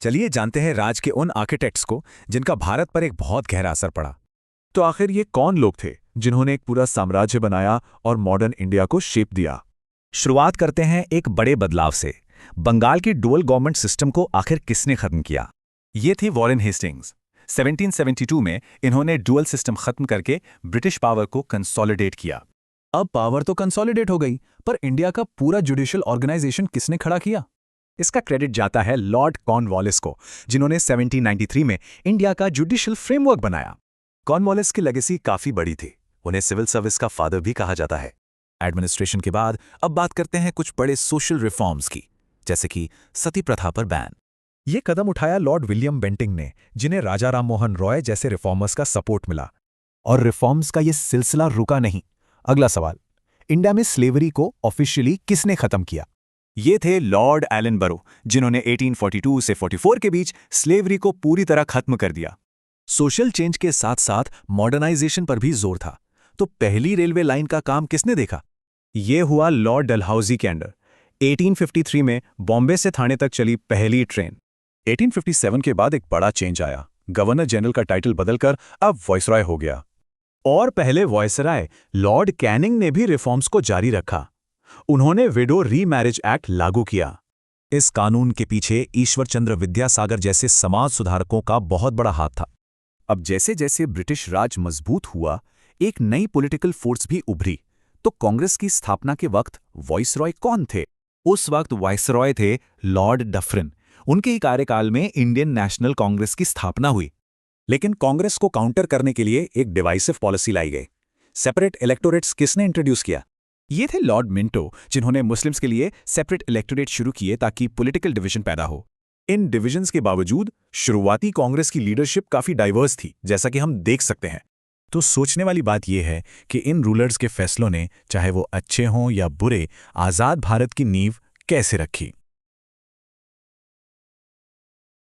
चलिए जानते हैं राज के उन आर्किटेक्ट्स को जिनका भारत पर एक बहुत गहरा असर पड़ा। तो आखिर ये कौन लोग थे जिन्होंने एक पूरा साम्राज्य बनाया और मॉडर्न इंडिया को शेप दिया। शुरुआत करते हैं एक बड़े बदलाव से। बंगाल की डुअल गवर्नमेंट सिस्टम को आखिर किसने खत्म किया? ये थी वॉरेन हेस्टिंग्स। 1772 में इन्होंने डुअल सिस्टम खत्म करके ब्रिटिश पावर को कंसोलिडेट किया। अब पावर तो कंसोलिडेट हो गई, पर इंडिया का पूरा जुडिशियल ऑर्गेनाइजेशन किसने खड़ा किया? इसका क्रेडिट जाता है लॉर्ड कॉर्नवालिस को, जिन्होंने 1793 में इंडिया का जुडिशियल फ्रेमवर्क बनाया। कॉर्नवालिस की लेगेसी काफी बड़ी थी। उन्हें सिविल सर्विस का फादर भी कहा जाता है। एडमिनिस्ट्रेशन के बाद अब बात करते हैं कुछ बड़े सोशल रिफॉर्म्स की, जैसे कि सती प्रथा पर बैन। ये कदम उठाया लॉर्ड विलियम बेंटिंग ने, जिन्हें राजा राम मोहन रॉय जैसे रिफॉर्मर्स का सपोर्ट मिला। और रिफॉर्म्स का ये सिलसिला रुका नहीं। अगला सवाल, इंडिया में स्लेवरी को ऑफिशियली किसने खत्म किया? ये थे लॉर्ड एलन बरो, जिन्होंने 1842 से 44 के बीच स्लेवरी को पूरी तरह खत्म कर दिया। सोशल चेंज के साथ साथ मॉडर्नाइजेशन पर भी जोर था। तो पहली रेलवे लाइन का काम किसने देखा? ये हुआ लॉर्ड डलहौजी के अंडर। 1853 में बॉम्बे से थाने तक चली पहली ट्रेन। 1857 के बाद एक बड़ा चेंज आया। गवर्नर जनरल का टाइटल बदलकर अब वाइसरॉय हो गया। और पहले वाइसरॉय लॉर्ड कैनिंग ने भी रिफॉर्म्स को जारी रखा। उन्होंने विडो रीमैरिज एक्ट लागू किया। इस कानून के पीछे ईश्वर चंद्र विद्यासागर जैसे समाज सुधारकों का बहुत बड़ा हाथ था। अब जैसे जैसे ब्रिटिश राज मजबूत हुआ, एक नई पॉलिटिकल फोर्स भी उभरी। तो कांग्रेस की स्थापना के वक्त वाइसरॉय कौन थे? उस वक्त वाइसरॉय थे लॉर्ड डफरिन। उनके ही कार्यकाल में इंडियन नेशनल कांग्रेस की स्थापना हुई। लेकिन कांग्रेस को काउंटर करने के लिए एक डिवाइसिव पॉलिसी लाई गई। सेपरेट इलेक्टोरेट्स किसने इंट्रोड्यूस किया? ये थे लॉर्ड मिंटो, जिन्होंने मुस्लिम्स के लिए सेपरेट इलेक्टोरेट शुरू किए ताकि पॉलिटिकल डिवीजन पैदा हो। इन डिविजन्स के बावजूद शुरुआती कांग्रेस की लीडरशिप काफी डाइवर्स थी, जैसा कि हम देख सकते हैं। तो सोचने वाली बात यह है कि इन रूलर्स के फैसलों ने, चाहे वो अच्छे हों या बुरे, आजाद भारत की नींव कैसे रखी।